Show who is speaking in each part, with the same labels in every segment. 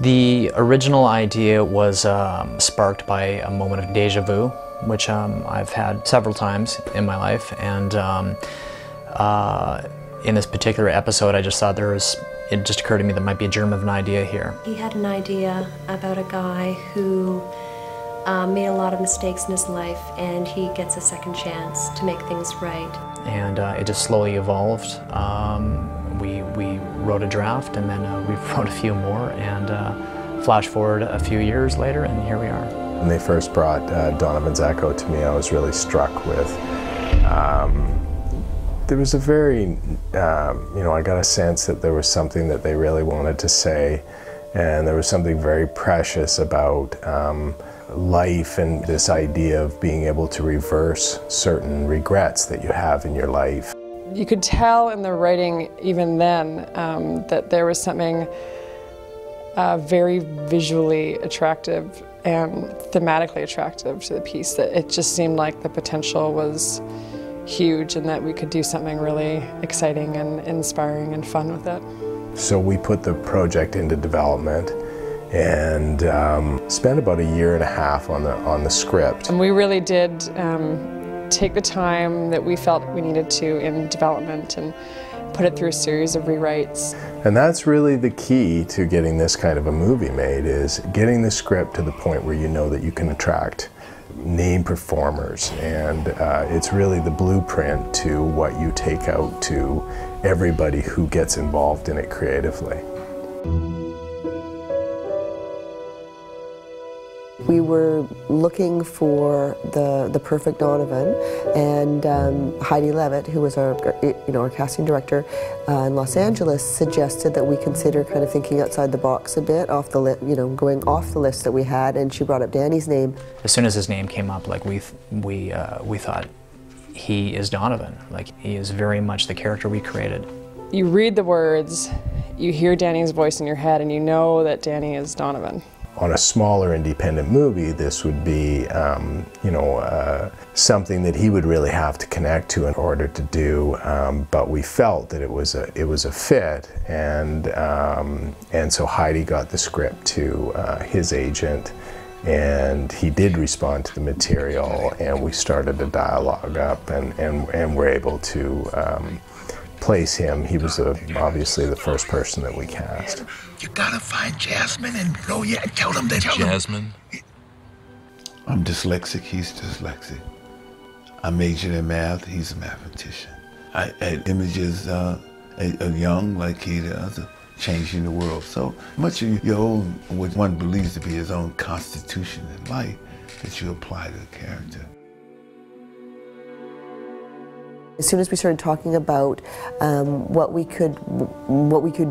Speaker 1: The original idea was sparked by a moment of deja vu, which I've had several times in my life, and in this particular episode I just thought it just occurred to me there might be a germ of an idea here.
Speaker 2: He had an idea about a guy who made a lot of mistakes in his life, and he gets a second chance to make things right.
Speaker 1: And it just slowly evolved. We wrote a draft, and then we wrote a few more, and flash forward a few years later, and here we are.
Speaker 3: When they first brought Donovan's Echo to me, I was really struck with, there was a very, you know, I got a sense that there was something that they really wanted to say, and there was something very precious about life and this idea of being able to reverse certain regrets that you have in your life.
Speaker 4: You could tell in the writing even then that there was something very visually attractive and thematically attractive to the piece, that it just seemed like the potential was huge and that we could do something really exciting and inspiring and fun with it.
Speaker 3: So we put the project into development and spent about 1.5 years on the script.
Speaker 4: And we really did take the time that we felt we needed to in development and put it through a series of rewrites.
Speaker 3: And that's really the key to getting this kind of a movie made, is getting the script to the point where you know that you can attract name performers, and it's really the blueprint to what you take out to everybody who gets involved in it creatively.
Speaker 5: We were looking for the perfect Donovan, and Heidi Levitt, who was our casting director in Los Angeles, suggested that we consider kind of thinking outside the box a bit, going off the list that we had, and she brought up Danny's name.
Speaker 1: As soon as his name came up, like we thought, he is Donovan. Like, he is very much the character we created.
Speaker 4: You read the words, you hear Danny's voice in your head, and you know that Danny is Donovan.
Speaker 3: On a smaller independent movie, this would be, something that he would really have to connect to in order to do. But we felt that it was a fit, and so Heidi got the script to his agent, and he did respond to the material, and we started a dialogue up, and were able to place him. He was obviously the first person that we cast.
Speaker 6: You gotta find Jasmine and go and tell them that
Speaker 7: Jasmine?
Speaker 6: I'm dyslexic, he's dyslexic. I majored in math, he's a mathematician. I had images of young, like he does, changing the world. So much of your own, what one believes to be his own constitution in life, that you apply to the character.
Speaker 5: As soon as we started talking about what we could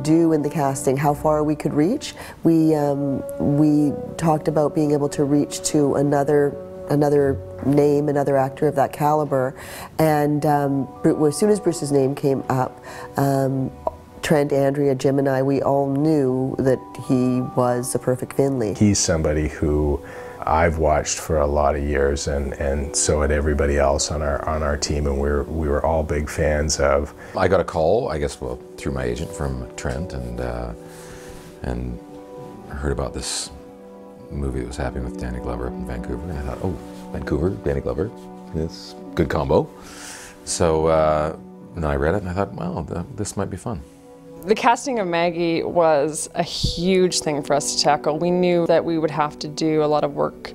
Speaker 5: do in the casting, how far we could reach, we talked about being able to reach to another name, another actor of that caliber, and as soon as Bruce's name came up, Trent, Andria, Jim, and I, we all knew that he was the perfect Finley.
Speaker 3: He's somebody who I've watched for a lot of years, and so had everybody else on our team, and we were all big fans of.
Speaker 7: I got a call, I guess, through my agent from Trent, and heard about this movie that was happening with Danny Glover up in Vancouver, and I thought, oh, Vancouver, Danny Glover, it's a good combo. So then I read it, and I thought, well, this might be fun.
Speaker 4: The casting of Maggie was a huge thing for us to tackle. We knew that we would have to do a lot of work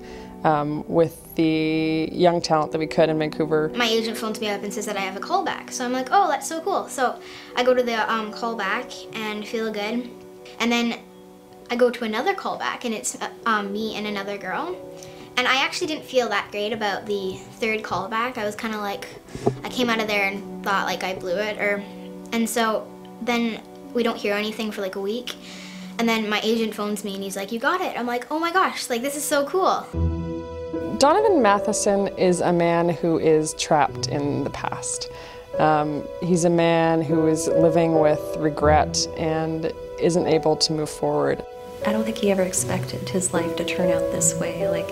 Speaker 4: with the young talent that we could in Vancouver.
Speaker 8: My agent phones me up and says that I have a callback. So I'm like, oh, that's so cool. So I go to the callback and feel good. And then I go to another callback, and it's me and another girl. And I actually didn't feel that great about the third callback. I was kind of like, I came out of there and thought like I blew it. And so then we don't hear anything for like a week. And then my agent phones me and he's like, you got it. I'm like, oh my gosh, like this is so cool.
Speaker 4: Donovan Matheson is a man who is trapped in the past. He's a man who is living with regret and isn't able to move forward.
Speaker 2: I don't think he ever expected his life to turn out this way. Like,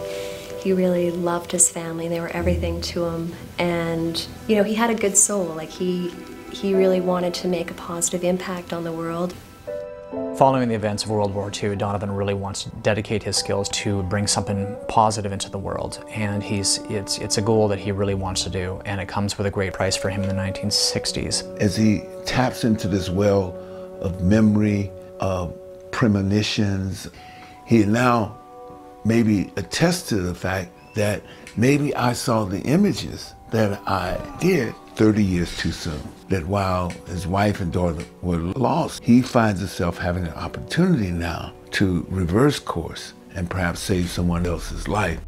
Speaker 2: he really loved his family. They were everything to him. And, you know, he had a good soul. Like, he really wanted to make a positive impact on the world.
Speaker 1: Following the events of World War II, Donovan really wants to dedicate his skills to bring something positive into the world, and it's a goal that he really wants to do, and it comes with a great price for him in the 1960s.
Speaker 6: As he taps into this well of memory, of premonitions, he now maybe attests to the fact that maybe I saw the images that I did 30 years too soon. That while his wife and daughter were lost, he finds himself having an opportunity now to reverse course and perhaps save someone else's life.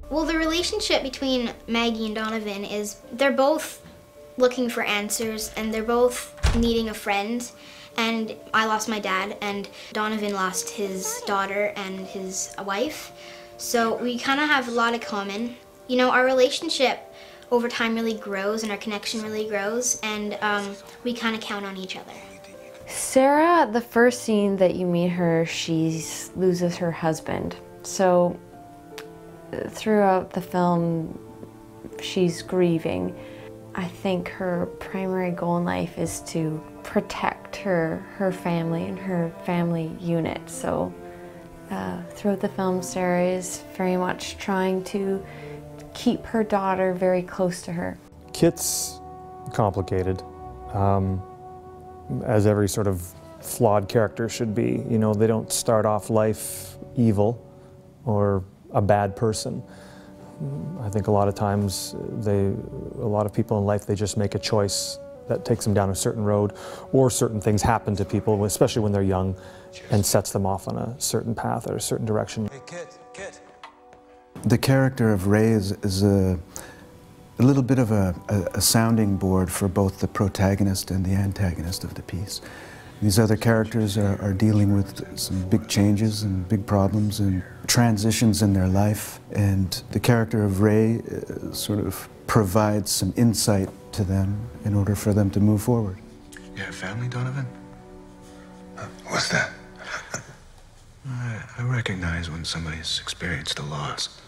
Speaker 8: Well, the relationship between Maggie and Donovan is they're both looking for answers and they're both needing a friend. And I lost my dad and Donovan lost his daughter and his wife. So we kind of have a lot in common. You know, our relationship over time really grows and our connection really grows, and we kind of count on each other.
Speaker 9: Sarah, the first scene that you meet her, she loses her husband. So throughout the film, she's grieving. I think her primary goal in life is to protect her family and her family unit. So throughout the film, Sarah is very much trying to keep her daughter very close to her.
Speaker 10: Kit's complicated, as every sort of flawed character should be. You know, they don't start off life evil or a bad person. I think a lot of times a lot of people in life, they just make a choice that takes them down a certain road, or certain things happen to people, especially when they're young, and sets them off on a certain path or a certain direction.
Speaker 11: Hey, Kit. The character of Ray is a little bit of a sounding board for both the protagonist and the antagonist of the piece. These other characters are dealing with some big changes and big problems and transitions in their life, and the character of Ray sort of provides some insight to them in order for them to move forward.
Speaker 12: You have family, Donovan? What's that? I recognize when somebody's experienced a loss.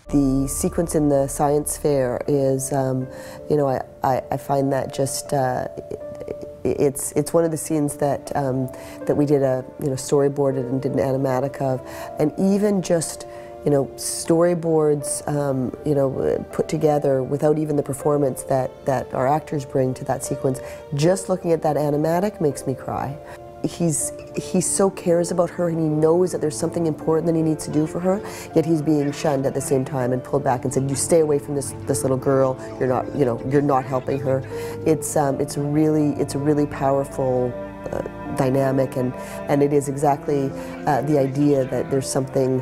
Speaker 5: The sequence in the science fair is, you know, I find that just, it's one of the scenes that that we did storyboarded and did an animatic of, and even just, you know, storyboards, you know, put together without even the performance that our actors bring to that sequence. Just looking at that animatic makes me cry. He so cares about her, and he knows that there's something important that he needs to do for her, yet he's being shunned at the same time and pulled back and said, "You stay away from this little girl. You're not, you know, you're not helping her." It's a really powerful dynamic, and it is exactly the idea that there's something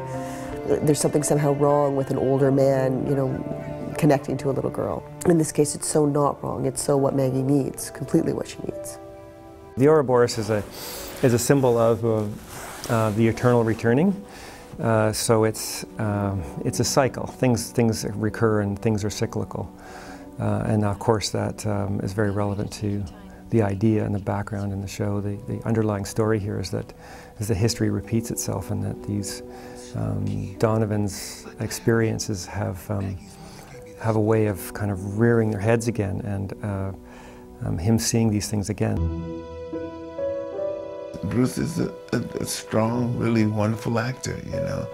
Speaker 5: somehow wrong with an older man, you know, connecting to a little girl. In this case, it's so not wrong. It's so what Maggie needs, completely what she needs.
Speaker 10: The Ouroboros is a symbol of the eternal returning. So it's a cycle. Things recur and things are cyclical. And of course that is very relevant to the idea and the background in the show. The underlying story here is that the history repeats itself, and that these Donovan's experiences have a way of kind of rearing their heads again, and him seeing these things again.
Speaker 6: Bruce is a strong, really wonderful actor, you know.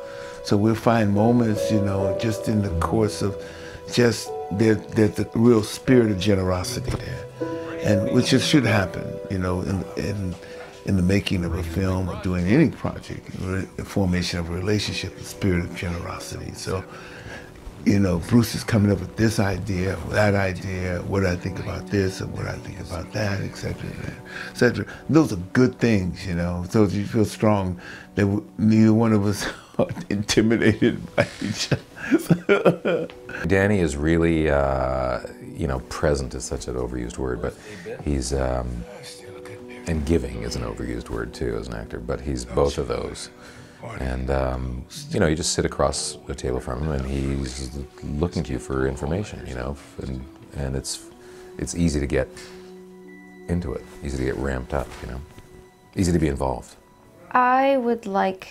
Speaker 6: So we'll find moments, you know, just in the course of just there's a real spirit of generosity there, and which just should happen, you know, in the making of a film or doing any project, the formation of a relationship, the spirit of generosity. So, you know, Bruce is coming up with this idea, that idea, what I think about this and what I think about that, etc., etc. Those are good things, you know. So you feel strong that neither one of us are intimidated by each other.
Speaker 7: Danny is really, you know, present is such an overused word, but he's, and giving is an overused word too as an actor, but he's both of those. And, you know, you just sit across the table from him and he's looking to you for information, you know, and it's easy to get into it, easy to get ramped up, you know, easy to be involved.
Speaker 9: I would like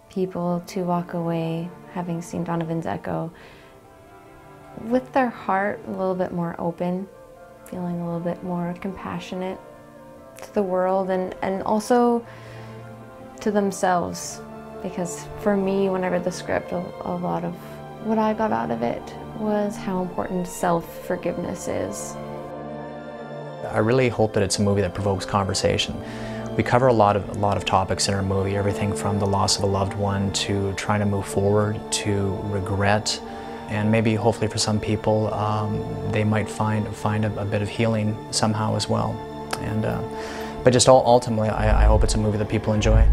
Speaker 9: people to walk away, having seen Donovan's Echo, with their heart a little bit more open, feeling a little bit more compassionate to the world, and also to themselves. Because for me, when I read the script, a lot of what I got out of it was how important self-forgiveness is.
Speaker 1: I really hope that it's a movie that provokes conversation. We cover a lot of topics in our movie, everything from the loss of a loved one to trying to move forward to regret, and maybe hopefully for some people they might find a bit of healing somehow as well. And but just ultimately, I hope it's a movie that people enjoy.